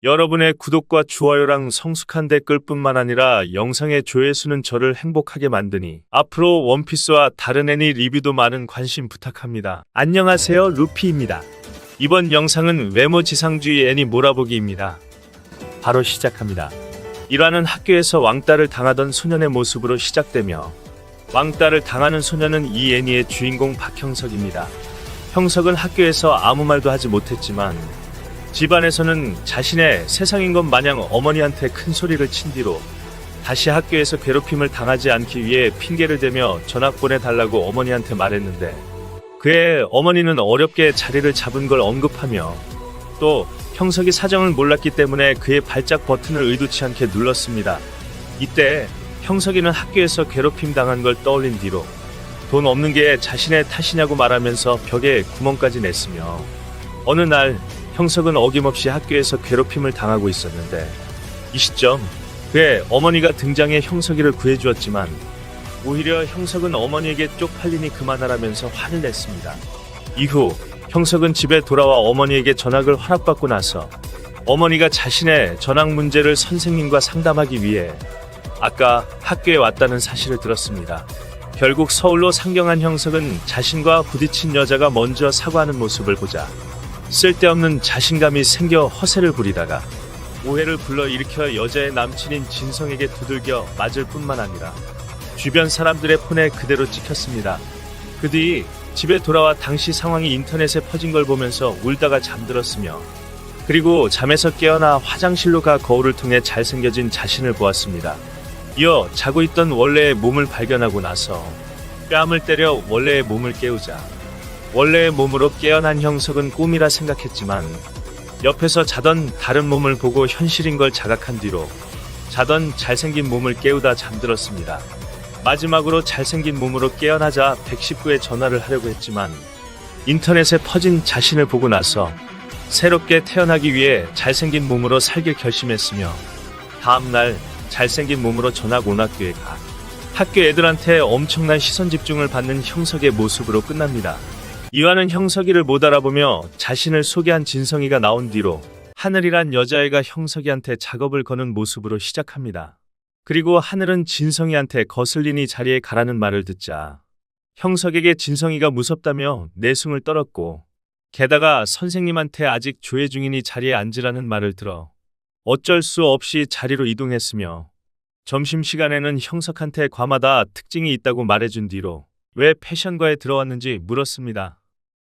여러분의 구독과 좋아요랑 성숙한 댓글뿐만 아니라 영상의 조회수는 저를 행복하게 만드니 앞으로 원피스와 다른 애니 리뷰도 많은 관심 부탁합니다. 안녕하세요, 루피입니다. 이번 영상은 외모 지상주의 애니 몰아보기입니다. 바로 시작합니다. 1화는 학교에서 왕따를 당하던 소년의 모습으로 시작되며 왕따를 당하는 소년은 이 애니의 주인공 박형석입니다. 형석은 학교에서 아무 말도 하지 못했지만 집안에서는 자신의 세상인 것 마냥 어머니한테 큰 소리를 친 뒤로 다시 학교에서 괴롭힘을 당하지 않기 위해 핑계를 대며 전학 보내달라고 어머니한테 말했는데 그의 어머니는 어렵게 자리를 잡은 걸 언급하며 또 형석이 사정을 몰랐기 때문에 그의 발작 버튼을 의도치 않게 눌렀습니다. 이때 형석이는 학교에서 괴롭힘 당한 걸 떠올린 뒤로 돈 없는 게 자신의 탓이냐고 말하면서 벽에 구멍까지 냈으며 어느 날 형석은 어김없이 학교에서 괴롭힘을 당하고 있었는데 이 시점 그의 어머니가 등장해 형석이를 구해주었지만 오히려 형석은 어머니에게 쪽팔리니 그만하라면서 화를 냈습니다. 이후 형석은 집에 돌아와 어머니에게 전학을 허락받고 나서 어머니가 자신의 전학 문제를 선생님과 상담하기 위해 아까 학교에 왔다는 사실을 들었습니다. 결국 서울로 상경한 형석은 자신과 부딪힌 여자가 먼저 사과하는 모습을 보자 쓸데없는 자신감이 생겨 허세를 부리다가 오해를 불러일으켜 여자의 남친인 진성에게 두들겨 맞을 뿐만 아니라 주변 사람들의 폰에 그대로 찍혔습니다. 그 뒤 집에 돌아와 당시 상황이 인터넷에 퍼진 걸 보면서 울다가 잠들었으며 그리고 잠에서 깨어나 화장실로 가 거울을 통해 잘생겨진 자신을 보았습니다. 이어 자고 있던 원래의 몸을 발견하고 나서 뺨을 때려 원래의 몸을 깨우자 원래의 몸으로 깨어난 형석은 꿈이라 생각했지만 옆에서 자던 다른 몸을 보고 현실인 걸 자각한 뒤로 자던 잘생긴 몸을 깨우다 잠들었습니다. 마지막으로 잘생긴 몸으로 깨어나자 119에 전화를 하려고 했지만 인터넷에 퍼진 자신을 보고 나서 새롭게 태어나기 위해 잘생긴 몸으로 살길 결심했으며 다음날 잘생긴 몸으로 전학 온 학교에 가 학교 애들한테 엄청난 시선 집중을 받는 형석의 모습으로 끝납니다. 이화는 형석이를 못 알아보며 자신을 소개한 진성이가 나온 뒤로 하늘이란 여자애가 형석이한테 작업을 거는 모습으로 시작합니다. 그리고 하늘은 진성이한테 거슬리니 자리에 가라는 말을 듣자 형석에게 진성이가 무섭다며 내숭을 떨었고 게다가 선생님한테 아직 조회 중이니 자리에 앉으라는 말을 들어 어쩔 수 없이 자리로 이동했으며 점심시간에는 형석한테 과마다 특징이 있다고 말해준 뒤로 왜 패션과에 들어왔는지 물었습니다.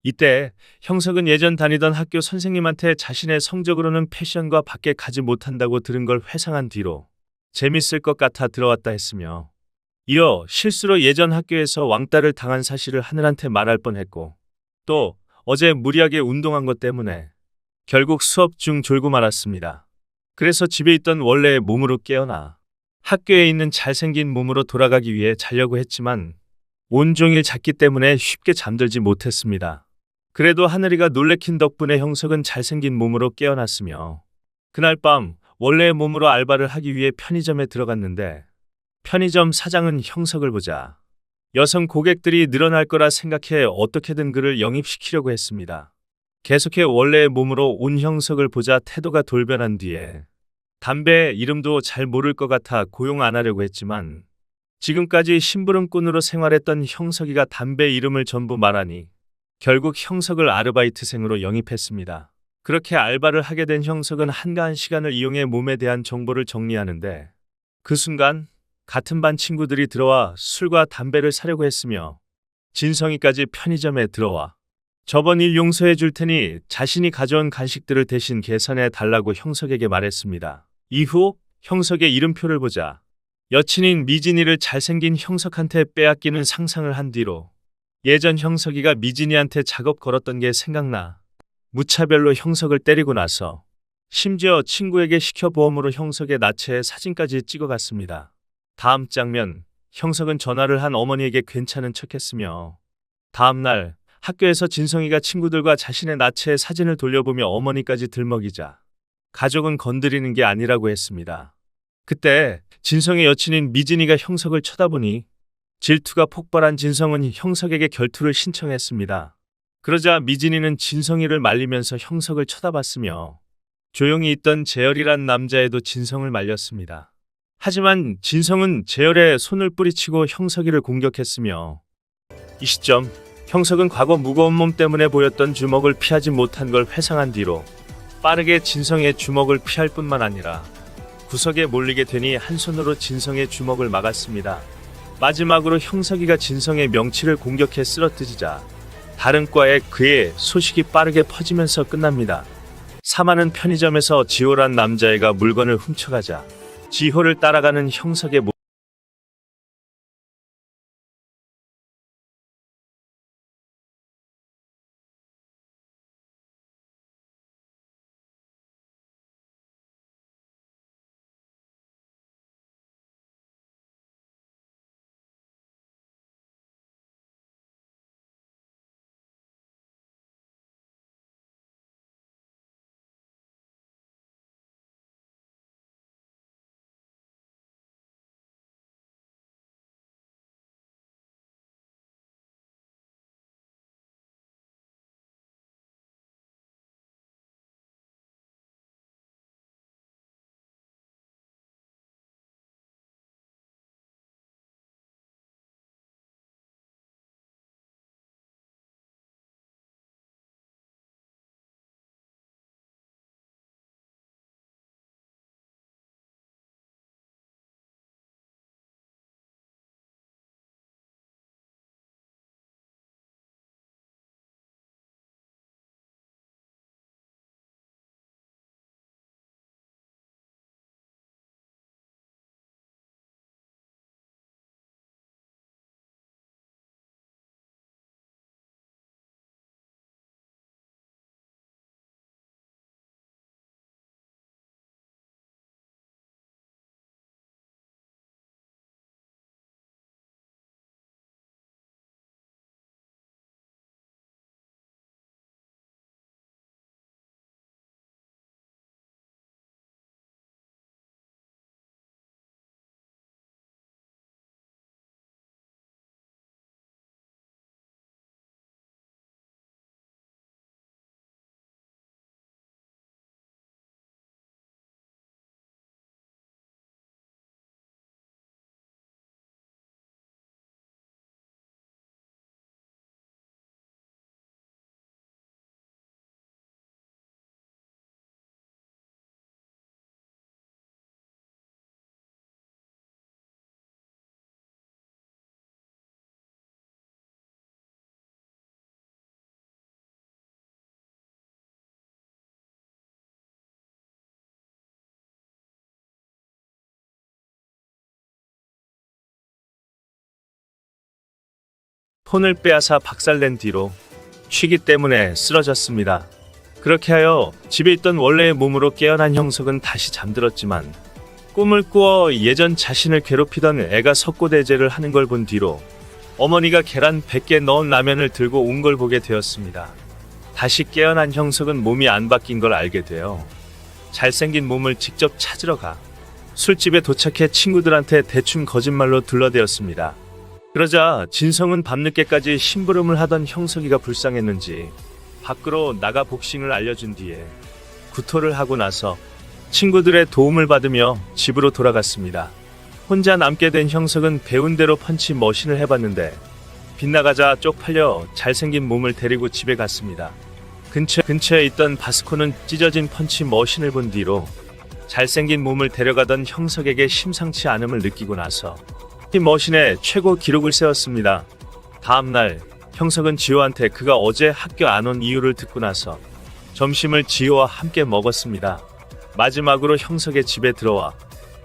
이때 형석은 예전 다니던 학교 선생님한테 자신의 성적으로는 패션과 밖에 가지 못한다고 들은 걸 회상한 뒤로 재밌을 것 같아 들어왔다 했으며 이어 실수로 예전 학교에서 왕따를 당한 사실을 하늘한테 말할 뻔했고 또 어제 무리하게 운동한 것 때문에 결국 수업 중 졸고 말았습니다. 그래서 집에 있던 원래의 몸으로 깨어나 학교에 있는 잘생긴 몸으로 돌아가기 위해 자려고 했지만 온종일 잤기 때문에 쉽게 잠들지 못했습니다. 그래도 하늘이가 놀래킨 덕분에 형석은 잘생긴 몸으로 깨어났으며 그날 밤 원래의 몸으로 알바를 하기 위해 편의점에 들어갔는데 편의점 사장은 형석을 보자 여성 고객들이 늘어날 거라 생각해 어떻게든 그를 영입시키려고 했습니다. 계속해 원래의 몸으로 온 형석을 보자 태도가 돌변한 뒤에 담배 이름도 잘 모를 것 같아 고용 안 하려고 했지만 지금까지 심부름꾼으로 생활했던 형석이가 담배 이름을 전부 말하니 결국 형석을 아르바이트생으로 영입했습니다. 그렇게 알바를 하게 된 형석은 한가한 시간을 이용해 몸에 대한 정보를 정리하는데 그 순간 같은 반 친구들이 들어와 술과 담배를 사려고 했으며 진성이까지 편의점에 들어와 저번 일 용서해 줄 테니 자신이 가져온 간식들을 대신 계산해 달라고 형석에게 말했습니다. 이후 형석의 이름표를 보자 여친인 미진이를 잘생긴 형석한테 빼앗기는 상상을 한 뒤로 예전 형석이가 미진이한테 작업 걸었던 게 생각나 무차별로 형석을 때리고 나서 심지어 친구에게 시켜 보험으로 형석의 나체에 사진까지 찍어갔습니다. 다음 장면, 형석은 전화를 한 어머니에게 괜찮은 척했으며 다음날 학교에서 진성이가 친구들과 자신의 나체의 사진을 돌려보며 어머니까지 들먹이자 가족은 건드리는 게 아니라고 했습니다. 그때 진성의 여친인 미진이가 형석을 쳐다보니 질투가 폭발한 진성은 형석에게 결투를 신청했습니다. 그러자 미진이는 진성이를 말리면서 형석을 쳐다봤으며 조용히 있던 재열이란 남자애도 진성을 말렸습니다. 하지만 진성은 재열의 손을 뿌리치고 형석이를 공격했으며 이 시점 형석은 과거 무거운 몸 때문에 보였던 주먹을 피하지 못한 걸 회상한 뒤로 빠르게 진성의 주먹을 피할 뿐만 아니라 구석에 몰리게 되니 한 손으로 진성의 주먹을 막았습니다. 마지막으로 형석이가 진성의 명치를 공격해 쓰러뜨리자 다른 과에 그의 소식이 빠르게 퍼지면서 끝납니다. 사마는 편의점에서 지호란 남자애가 물건을 훔쳐가자 지호를 따라가는 형석의 폰을 빼앗아 박살낸 뒤로 취기 때문에 쓰러졌습니다. 그렇게 하여 집에 있던 원래의 몸으로 깨어난 형석은 다시 잠들었지만 꿈을 꾸어 예전 자신을 괴롭히던 애가 석고대죄를 하는 걸 본 뒤로 어머니가 계란 100개 넣은 라면을 들고 온 걸 보게 되었습니다. 다시 깨어난 형석은 몸이 안 바뀐 걸 알게 되어 잘생긴 몸을 직접 찾으러 가 술집에 도착해 친구들한테 대충 거짓말로 둘러대었습니다. 그러자 진성은 밤늦게까지 심부름을 하던 형석이가 불쌍했는지 밖으로 나가 복싱을 알려준 뒤에 구토를 하고 나서 친구들의 도움을 받으며 집으로 돌아갔습니다. 혼자 남게 된 형석은 배운 대로 펀치 머신을 해봤는데 빗나가자 쪽팔려 잘생긴 몸을 데리고 집에 갔습니다. 근처에 있던 바스코는 찢어진 펀치 머신을 본 뒤로 잘생긴 몸을 데려가던 형석에게 심상치 않음을 느끼고 나서 이 머신의 최고 기록을 세웠습니다. 다음날 형석은 지호한테 그가 어제 학교 안 온 이유를 듣고 나서 점심을 지호와 함께 먹었습니다. 마지막으로 형석의 집에 들어와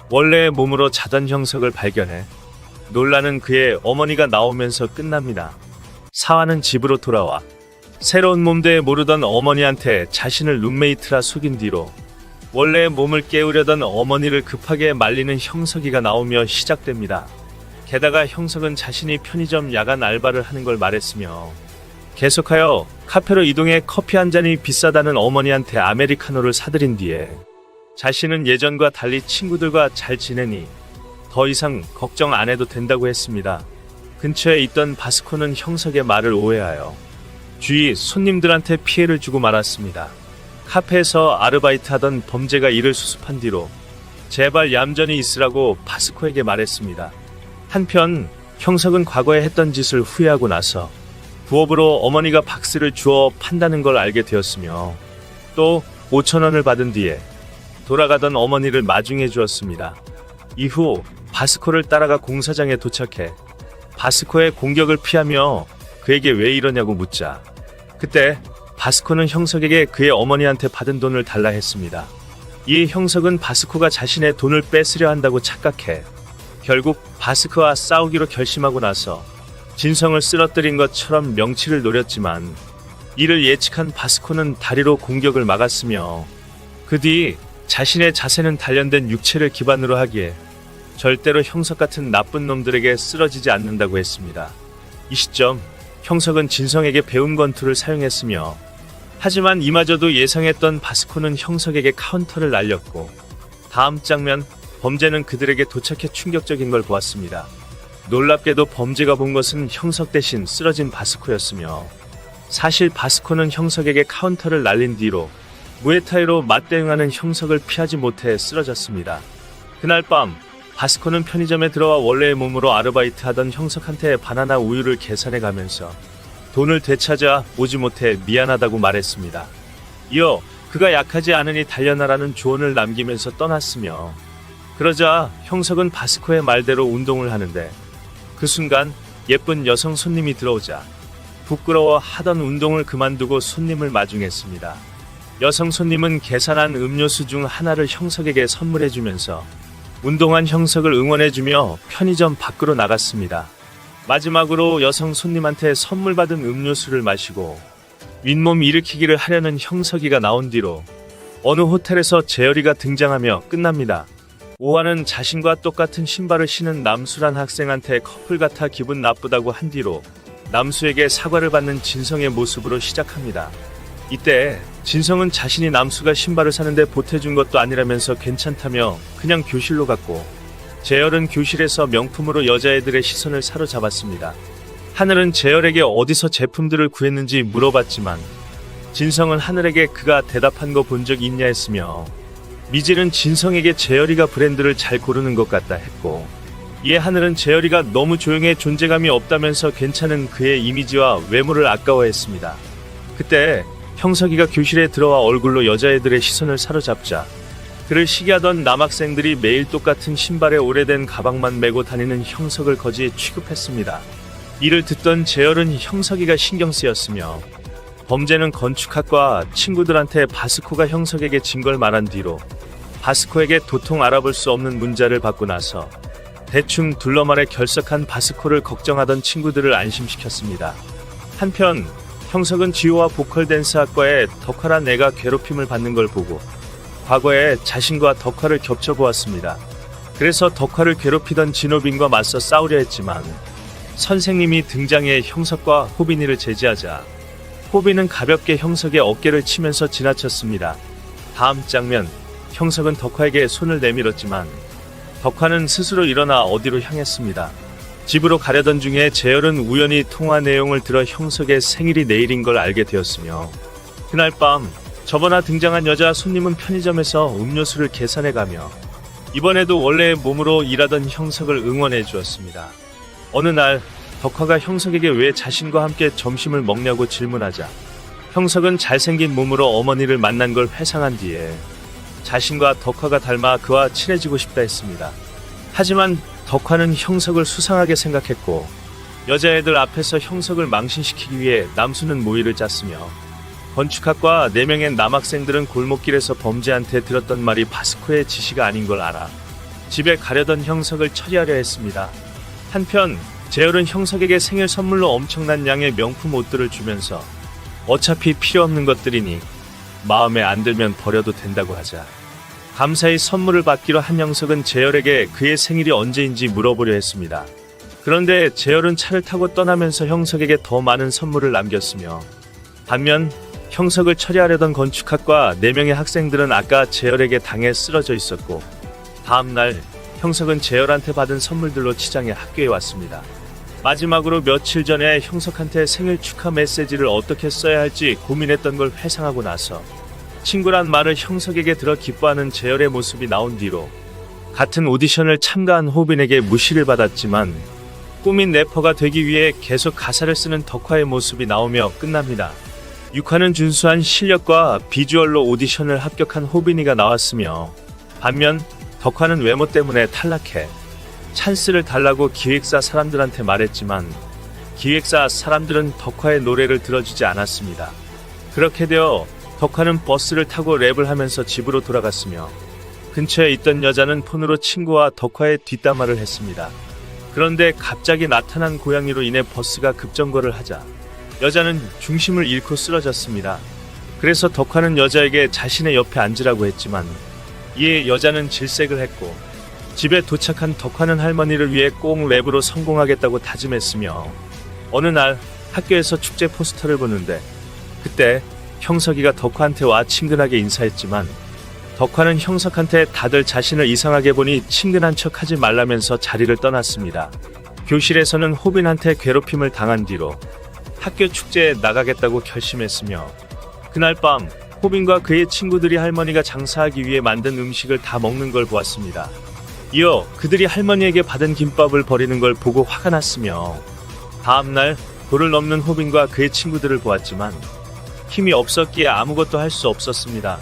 원래의 몸으로 자던 형석을 발견해 놀라는 그의 어머니가 나오면서 끝납니다. 사화는 집으로 돌아와 새로운 몸대에 모르던 어머니한테 자신을 룸메이트라 속인 뒤로 원래의 몸을 깨우려던 어머니를 급하게 말리는 형석이가 나오며 시작됩니다. 게다가 형석은 자신이 편의점 야간 알바를 하는 걸 말했으며 계속하여 카페로 이동해 커피 한 잔이 비싸다는 어머니한테 아메리카노를 사들인 뒤에 자신은 예전과 달리 친구들과 잘 지내니 더 이상 걱정 안 해도 된다고 했습니다. 근처에 있던 바스코는 형석의 말을 오해하여 주위 손님들한테 피해를 주고 말았습니다. 카페에서 아르바이트하던 범죄가 이를 수습한 뒤로 제발 얌전히 있으라고 바스코에게 말했습니다. 한편 형석은 과거에 했던 짓을 후회하고 나서 부업으로 어머니가 박스를 주워 판다는 걸 알게 되었으며 또 5,000원을 받은 뒤에 돌아가던 어머니를 마중해 주었습니다. 이후 바스코를 따라가 공사장에 도착해 바스코의 공격을 피하며 그에게 왜 이러냐고 묻자 그때 바스코는 형석에게 그의 어머니한테 받은 돈을 달라 했습니다. 이에 형석은 바스코가 자신의 돈을 뺏으려 한다고 착각해 결국 바스코와 싸우기로 결심하고 나서 진성을 쓰러뜨린 것처럼 명치를 노렸지만 이를 예측한 바스코는 다리로 공격을 막았으며 그 뒤 자신의 자세는 단련된 육체를 기반으로 하기에 절대로 형석 같은 나쁜 놈들에게 쓰러지지 않는다고 했습니다. 이 시점 형석은 진성에게 배운 권투를 사용했으며 하지만 이마저도 예상했던 바스코는 형석에게 카운터를 날렸고 다음 장면 범죄는 그들에게 도착해 충격적인 걸 보았습니다. 놀랍게도 범죄가 본 것은 형석 대신 쓰러진 바스코였으며 사실 바스코는 형석에게 카운터를 날린 뒤로 무에타이로 맞대응하는 형석을 피하지 못해 쓰러졌습니다. 그날 밤 바스코는 편의점에 들어와 원래의 몸으로 아르바이트하던 형석한테 바나나 우유를 계산해 가면서 돈을 되찾아 오지 못해 미안하다고 말했습니다. 이어 그가 약하지 않으니 달려나라는 조언을 남기면서 떠났으며 그러자 형석은 바스코의 말대로 운동을 하는데 그 순간 예쁜 여성 손님이 들어오자 부끄러워 하던 운동을 그만두고 손님을 마중했습니다. 여성 손님은 계산한 음료수 중 하나를 형석에게 선물해주면서 운동한 형석을 응원해주며 편의점 밖으로 나갔습니다. 마지막으로 여성 손님한테 선물 받은 음료수를 마시고 윗몸 일으키기를 하려는 형석이가 나온 뒤로 어느 호텔에서 재열이가 등장하며 끝납니다. 오하는 자신과 똑같은 신발을 신은 남수란 학생한테 커플 같아 기분 나쁘다고 한 뒤로 남수에게 사과를 받는 진성의 모습으로 시작합니다. 이때 진성은 자신이 남수가 신발을 사는데 보태준 것도 아니라면서 괜찮다며 그냥 교실로 갔고 재열은 교실에서 명품으로 여자애들의 시선을 사로잡았습니다. 하늘은 재열에게 어디서 제품들을 구했는지 물어봤지만 진성은 하늘에게 그가 대답한 거 본 적 있냐 했으며 미질은 진성에게 재열이가 브랜드를 잘 고르는 것 같다 했고 이에 하늘은 재열이가 너무 조용해 존재감이 없다면서 괜찮은 그의 이미지와 외모를 아까워했습니다. 그때 형석이가 교실에 들어와 얼굴로 여자애들의 시선을 사로잡자 그를 시기하던 남학생들이 매일 똑같은 신발에 오래된 가방만 메고 다니는 형석을 거지 취급했습니다. 이를 듣던 재열은 형석이가 신경 쓰였으며 범죄는 건축학과 친구들한테 바스코가 형석에게 진 걸 말한 뒤로 바스코에게 도통 알아볼 수 없는 문자를 받고 나서 대충 둘러말에 결석한 바스코를 걱정하던 친구들을 안심시켰습니다. 한편 형석은 지호와 보컬 댄스 학과에 덕화란 애가 괴롭힘을 받는 걸 보고 과거에 자신과 덕화를 겹쳐보았습니다. 그래서 덕화를 괴롭히던 진호빈과 맞서 싸우려 했지만 선생님이 등장해 형석과 호빈이를 제지하자 호빈은 가볍게 형석의 어깨를 치면서 지나쳤습니다. 다음 장면, 형석은 덕화에게 손을 내밀었지만 덕화는 스스로 일어나 어디로 향했습니다. 집으로 가려던 중에 재열은 우연히 통화 내용을 들어 형석의 생일이 내일인 걸 알게 되었으며 그날 밤 저번에 등장한 여자 손님은 편의점에서 음료수를 계산해가며 이번에도 원래의 몸으로 일하던 형석을 응원해 주었습니다. 어느 날 덕화가 형석에게 왜 자신과 함께 점심을 먹냐고 질문하자 형석은 잘생긴 몸으로 어머니를 만난 걸 회상한 뒤에 자신과 덕화가 닮아 그와 친해지고 싶다 했습니다. 하지만 덕화는 형석을 수상하게 생각했고 여자애들 앞에서 형석을 망신시키기 위해 남수는 모의를 짰으며 건축학과 4명의 남학생들은 골목길에서 범죄한테 들었던 말이 바스코의 지시가 아닌 걸 알아 집에 가려던 형석을 처리하려 했습니다. 한편 재열은 형석에게 생일 선물로 엄청난 양의 명품 옷들을 주면서 어차피 필요 없는 것들이니 마음에 안 들면 버려도 된다고 하자 감사히 선물을 받기로 한 형석은 재열에게 그의 생일이 언제인지 물어보려 했습니다. 그런데 재열은 차를 타고 떠나면서 형석에게 더 많은 선물을 남겼으며 반면 형석을 처리하려던 건축학과 4명의 학생들은 아까 재열에게 당해 쓰러져 있었고 다음날 형석은 재열한테 받은 선물들로 치장해 학교에 왔습니다. 마지막으로 며칠 전에 형석한테 생일 축하 메시지를 어떻게 써야 할지 고민했던 걸 회상하고 나서 친구란 말을 형석에게 들어 기뻐하는 재열의 모습이 나온 뒤로 같은 오디션을 참가한 호빈에게 무시를 받았지만 꾸민 래퍼가 되기 위해 계속 가사를 쓰는 덕화의 모습이 나오며 끝납니다. 6화는 준수한 실력과 비주얼로 오디션을 합격한 호빈이가 나왔으며 반면 덕화는 외모 때문에 탈락해 찬스를 달라고 기획사 사람들한테 말했지만 기획사 사람들은 덕화의 노래를 들어주지 않았습니다. 그렇게 되어 덕화는 버스를 타고 랩을 하면서 집으로 돌아갔으며 근처에 있던 여자는 폰으로 친구와 덕화의 뒷담화를 했습니다. 그런데 갑자기 나타난 고양이로 인해 버스가 급정거를 하자 여자는 중심을 잃고 쓰러졌습니다. 그래서 덕화는 여자에게 자신의 옆에 앉으라고 했지만 이에 여자는 질색을 했고 집에 도착한 덕화는 할머니를 위해 꼭 랩으로 성공하겠다고 다짐했으며 어느 날 학교에서 축제 포스터를 보는데 그때 형석이가 덕화한테 와 친근하게 인사했지만 덕화는 형석한테 다들 자신을 이상하게 보니 친근한 척하지 말라면서 자리를 떠났습니다. 교실에서는 호빈한테 괴롭힘을 당한 뒤로 학교 축제에 나가겠다고 결심했으며 그날 밤 호빈과 그의 친구들이 할머니가 장사하기 위해 만든 음식을 다 먹는 걸 보았습니다. 이어 그들이 할머니에게 받은 김밥을 버리는 걸 보고 화가 났으며 다음날 도를 넘는 호빈과 그의 친구들을 보았지만 힘이 없었기에 아무것도 할 수 없었습니다.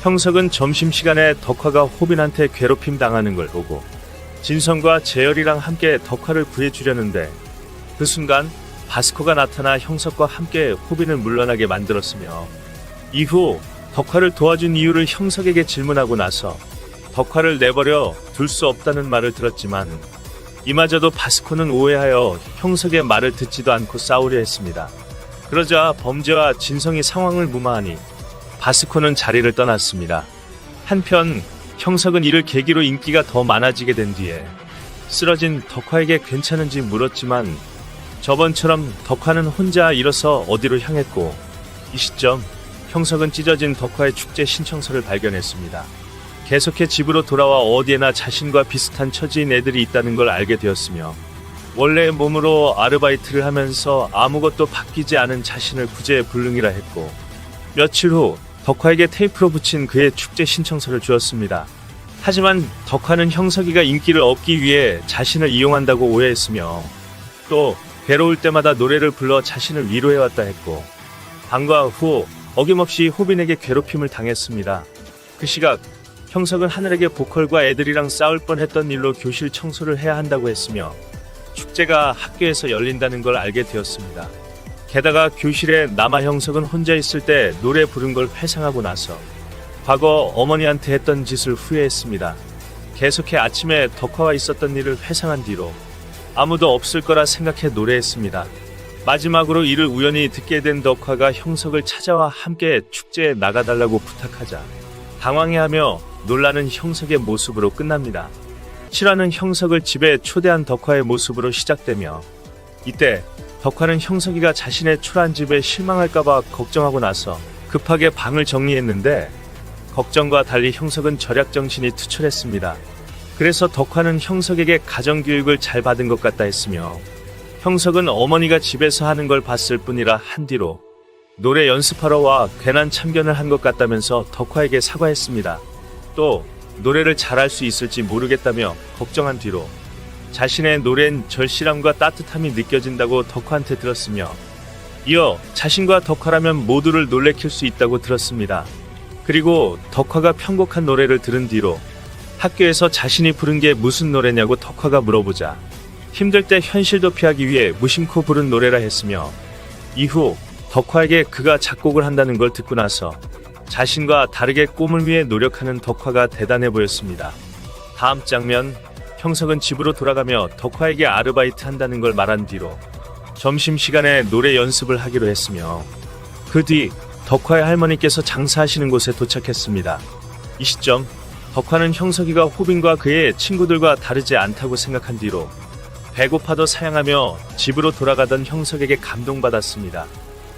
형석은 점심시간에 덕화가 호빈한테 괴롭힘 당하는 걸 보고 진성과 재열이랑 함께 덕화를 구해주려는데 그 순간 바스코가 나타나 형석과 함께 호빈을 물러나게 만들었으며 이후 덕화를 도와준 이유를 형석에게 질문하고 나서 덕화를 내버려 둘 수 없다는 말을 들었지만 이마저도 바스코는 오해하여 형석의 말을 듣지도 않고 싸우려 했습니다. 그러자 범죄와 진성이 상황을 무마하니 바스코는 자리를 떠났습니다. 한편 형석은 이를 계기로 인기가 더 많아지게 된 뒤에 쓰러진 덕화에게 괜찮은지 물었지만 저번처럼 덕화는 혼자 일어서 어디로 향했고 이 시점 형석은 찢어진 덕화의 축제 신청서를 발견했습니다. 계속해 집으로 돌아와 어디에나 자신과 비슷한 처지인 애들이 있다는 걸 알게 되었으며 원래의 몸으로 아르바이트를 하면서 아무것도 바뀌지 않은 자신을 구제불능이라 했고 며칠 후 덕화에게 테이프로 붙인 그의 축제 신청서를 주었습니다. 하지만 덕화는 형석이가 인기를 얻기 위해 자신을 이용한다고 오해했으며 또 괴로울 때마다 노래를 불러 자신을 위로해왔다 했고 방과 후 어김없이 호빈에게 괴롭힘을 당했습니다. 그 시각 형석은 하늘에게 보컬과 애들이랑 싸울 뻔했던 일로 교실 청소를 해야 한다고 했으며 축제가 학교에서 열린다는 걸 알게 되었습니다. 게다가 교실에 남아 형석은 혼자 있을 때 노래 부른 걸 회상하고 나서 과거 어머니한테 했던 짓을 후회했습니다. 계속해 아침에 덕화와 있었던 일을 회상한 뒤로 아무도 없을 거라 생각해 노래했습니다. 마지막으로 이를 우연히 듣게 된 덕화가 형석을 찾아와 함께 축제에 나가달라고 부탁하자 당황해하며 놀라는 형석의 모습으로 끝납니다. 실화는 형석을 집에 초대한 덕화의 모습으로 시작되며 이때 덕화는 형석이가 자신의 초라한 집에 실망할까봐 걱정하고 나서 급하게 방을 정리했는데 걱정과 달리 형석은 절약정신이 투철했습니다. 그래서 덕화는 형석에게 가정교육을 잘 받은 것 같다 했으며 형석은 어머니가 집에서 하는 걸 봤을 뿐이라 한 뒤로 노래 연습하러 와 괜한 참견을 한 것 같다면서 덕화에게 사과했습니다. 또 노래를 잘할 수 있을지 모르겠다며 걱정한 뒤로 자신의 노래엔 절실함과 따뜻함이 느껴진다고 덕화한테 들었으며 이어 자신과 덕화라면 모두를 놀래킬 수 있다고 들었습니다. 그리고 덕화가 편곡한 노래를 들은 뒤로 학교에서 자신이 부른 게 무슨 노래냐고 덕화가 물어보자 힘들 때 현실도 피하기 위해 무심코 부른 노래라 했으며 이후 덕화에게 그가 작곡을 한다는 걸 듣고 나서 자신과 다르게 꿈을 위해 노력하는 덕화가 대단해 보였습니다. 다음 장면, 형석은 집으로 돌아가며 덕화에게 아르바이트 한다는 걸 말한 뒤로 점심시간에 노래 연습을 하기로 했으며 그 뒤 덕화의 할머니께서 장사하시는 곳에 도착했습니다. 이 시점 덕화는 형석이가 호빈과 그의 친구들과 다르지 않다고 생각한 뒤로 배고파도 사양하며 집으로 돌아가던 형석에게 감동받았습니다.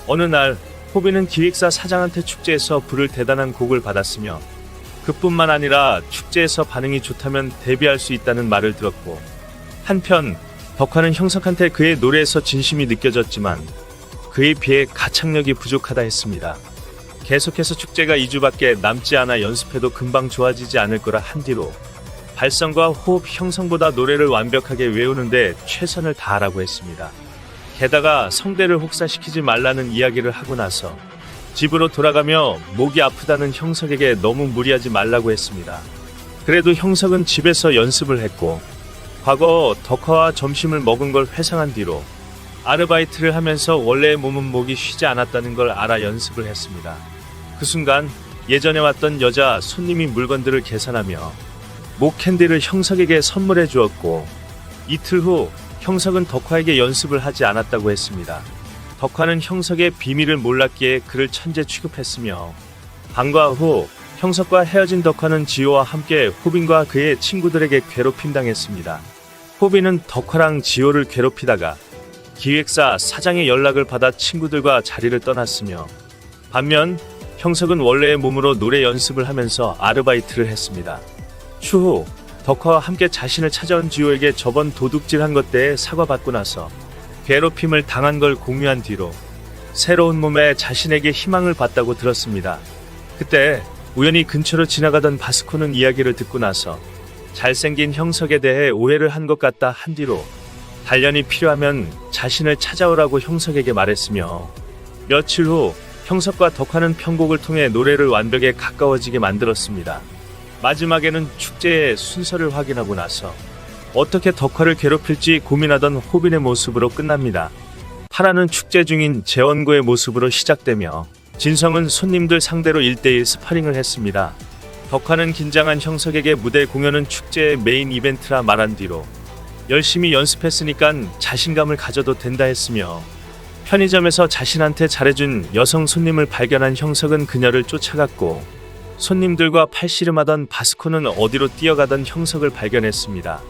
어느 날 호빈은 기획사 사장한테 축제에서 부를 대단한 곡을 받았으며 그뿐만 아니라 축제에서 반응이 좋다면 데뷔할 수 있다는 말을 들었고 한편 덕화는 형석한테 그의 노래에서 진심이 느껴졌지만 그에 비해 가창력이 부족하다 했습니다. 계속해서 축제가 2주밖에 남지 않아 연습해도 금방 좋아지지 않을 거라 한 뒤로 발성과 호흡 형성보다 노래를 완벽하게 외우는데 최선을 다하라고 했습니다. 게다가 성대를 혹사시키지 말라는 이야기를 하고 나서 집으로 돌아가며 목이 아프다는 형석에게 너무 무리하지 말라고 했습니다. 그래도 형석은 집에서 연습을 했고 과거 덕화와 점심을 먹은 걸 회상한 뒤로 아르바이트를 하면서 원래의 몸은 목이 쉬지 않았다는 걸 알아 연습을 했습니다. 그 순간 예전에 왔던 여자 손님이 물건들을 계산하며 목 캔디를 형석에게 선물해 주었고 이틀 후 형석은 덕화에게 연습을 하지 않았다고 했습니다. 덕화는 형석의 비밀을 몰랐기에 그를 천재 취급했으며 방과 후 형석과 헤어진 덕화는 지호와 함께 호빈과 그의 친구들에게 괴롭힘당했습니다. 호빈은 덕화랑 지호를 괴롭히다가 기획사 사장의 연락을 받아 친구들과 자리를 떠났으며 반면 형석은 원래의 몸으로 노래 연습을 하면서 아르바이트를 했습니다. 추후 덕화와 함께 자신을 찾아온 지호에게 저번 도둑질한 것 때에 사과받고 나서 괴롭힘을 당한 걸 공유한 뒤로 새로운 몸에 자신에게 희망을 봤다고 들었습니다. 그때 우연히 근처로 지나가던 바스코는 이야기를 듣고 나서 잘생긴 형석에 대해 오해를 한 것 같다 한 뒤로 단련이 필요하면 자신을 찾아오라고 형석에게 말했으며 며칠 후 형석과 덕화는 편곡을 통해 노래를 완벽에 가까워지게 만들었습니다. 마지막에는 축제의 순서를 확인하고 나서 어떻게 덕화를 괴롭힐지 고민하던 호빈의 모습으로 끝납니다. 파라는 축제 중인 재원고의 모습으로 시작되며 진성은 손님들 상대로 1대1 스파링을 했습니다. 덕화는 긴장한 형석에게 무대 공연은 축제의 메인 이벤트라 말한 뒤로 열심히 연습했으니까 자신감을 가져도 된다 했으며 편의점에서 자신한테 잘해준 여성 손님을 발견한 형석은 그녀를 쫓아갔고 손님들과 팔씨름하던 바스코는 어디로 뛰어가던 형석을 발견했습니다.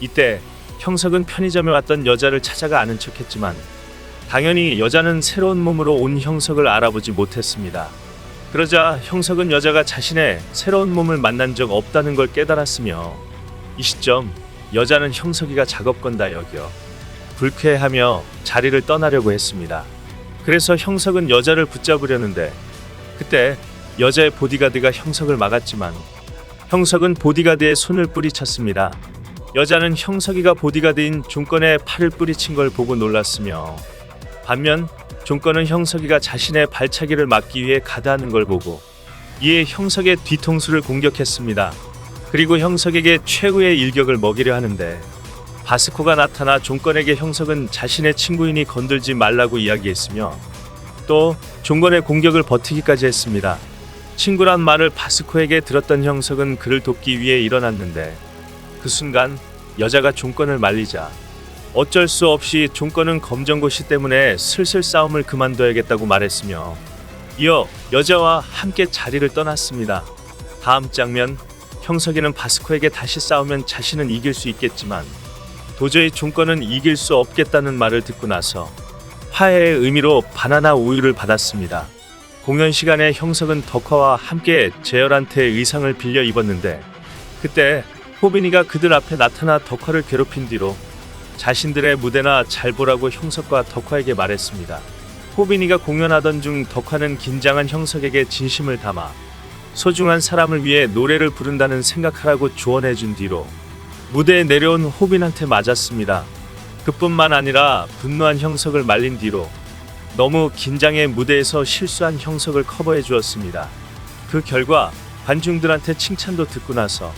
이때 형석은 편의점에 왔던 여자를 찾아가 아는 척했지만 당연히 여자는 새로운 몸으로 온 형석을 알아보지 못했습니다. 그러자 형석은 여자가 자신의 새로운 몸을 만난 적 없다는 걸 깨달았으며 이 시점 여자는 형석이가 작업건다 여겨 불쾌해하며 자리를 떠나려고 했습니다. 그래서 형석은 여자를 붙잡으려는데 그때 여자의 보디가드가 형석을 막았지만 형석은 보디가드의 손을 뿌리쳤습니다. 여자는 형석이가 보디가드인 종건의 팔을 뿌리친 걸 보고 놀랐으며 반면 종건은 형석이가 자신의 발차기를 막기 위해 가드하는 걸 보고 이에 형석의 뒤통수를 공격했습니다. 그리고 형석에게 최고의 일격을 먹이려 하는데 바스코가 나타나 종건에게 형석은 자신의 친구이니 건들지 말라고 이야기했으며 또 종건의 공격을 버티기까지 했습니다. 친구란 말을 바스코에게 들었던 형석은 그를 돕기 위해 일어났는데 그 순간 여자가 종건을 말리자 어쩔 수 없이 종건은 검정고시 때문에 슬슬 싸움을 그만둬야겠다고 말했으며 이어 여자와 함께 자리를 떠났습니다. 다음 장면 형석이는 바스코에게 다시 싸우면 자신은 이길 수 있겠지만 도저히 종건은 이길 수 없겠다는 말을 듣고 나서 화해의 의미로 바나나 우유를 받았습니다. 공연 시간에 형석은 덕화와 함께 재열한테 의상을 빌려 입었는데 그때 호빈이가 그들 앞에 나타나 덕화를 괴롭힌 뒤로 자신들의 무대나 잘 보라고 형석과 덕화에게 말했습니다. 호빈이가 공연하던 중 덕화는 긴장한 형석에게 진심을 담아 소중한 사람을 위해 노래를 부른다는 생각하라고 조언해준 뒤로 무대에 내려온 호빈한테 맞았습니다. 그뿐만 아니라 분노한 형석을 말린 뒤로 너무 긴장해 무대에서 실수한 형석을 커버해 주었습니다. 그 결과 관중들한테 칭찬도 듣고 나서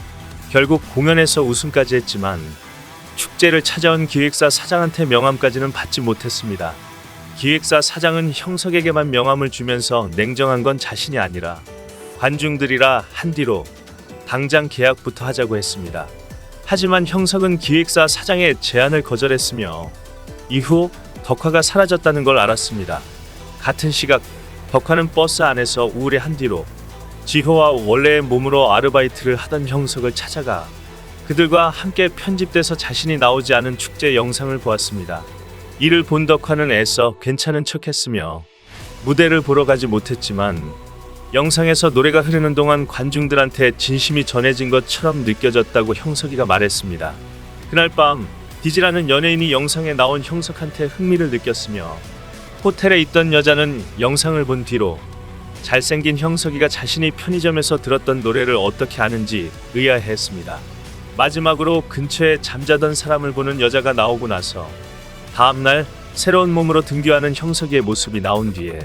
결국 공연에서 우승까지 했지만 축제를 찾아온 기획사 사장한테 명함까지는 받지 못했습니다. 기획사 사장은 형석에게만 명함을 주면서 냉정한 건 자신이 아니라 관중들이라 한 뒤로 당장 계약부터 하자고 했습니다. 하지만 형석은 기획사 사장의 제안을 거절했으며 이후 덕화가 사라졌다는 걸 알았습니다. 같은 시각 덕화는 버스 안에서 우울해한 뒤로 지호와 원래의 몸으로 아르바이트를 하던 형석을 찾아가 그들과 함께 편집돼서 자신이 나오지 않은 축제 영상을 보았습니다. 이를 본 덕화는 애써 괜찮은 척했으며 무대를 보러 가지 못했지만 영상에서 노래가 흐르는 동안 관중들한테 진심이 전해진 것처럼 느껴졌다고 형석이가 말했습니다. 그날 밤 디지라는 연예인이 영상에 나온 형석한테 흥미를 느꼈으며 호텔에 있던 여자는 영상을 본 뒤로 잘생긴 형석이가 자신이 편의점에서 들었던 노래를 어떻게 아는지 의아해했습니다. 마지막으로 근처에 잠자던 사람을 보는 여자가 나오고 나서 다음날 새로운 몸으로 등교하는 형석이의 모습이 나온 뒤에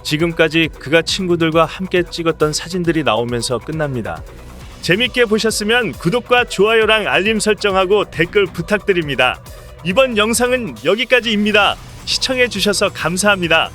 지금까지 그가 친구들과 함께 찍었던 사진들이 나오면서 끝납니다. 재밌게 보셨으면 구독과 좋아요랑 알림 설정하고 댓글 부탁드립니다. 이번 영상은 여기까지입니다. 시청해 주셔서 감사합니다.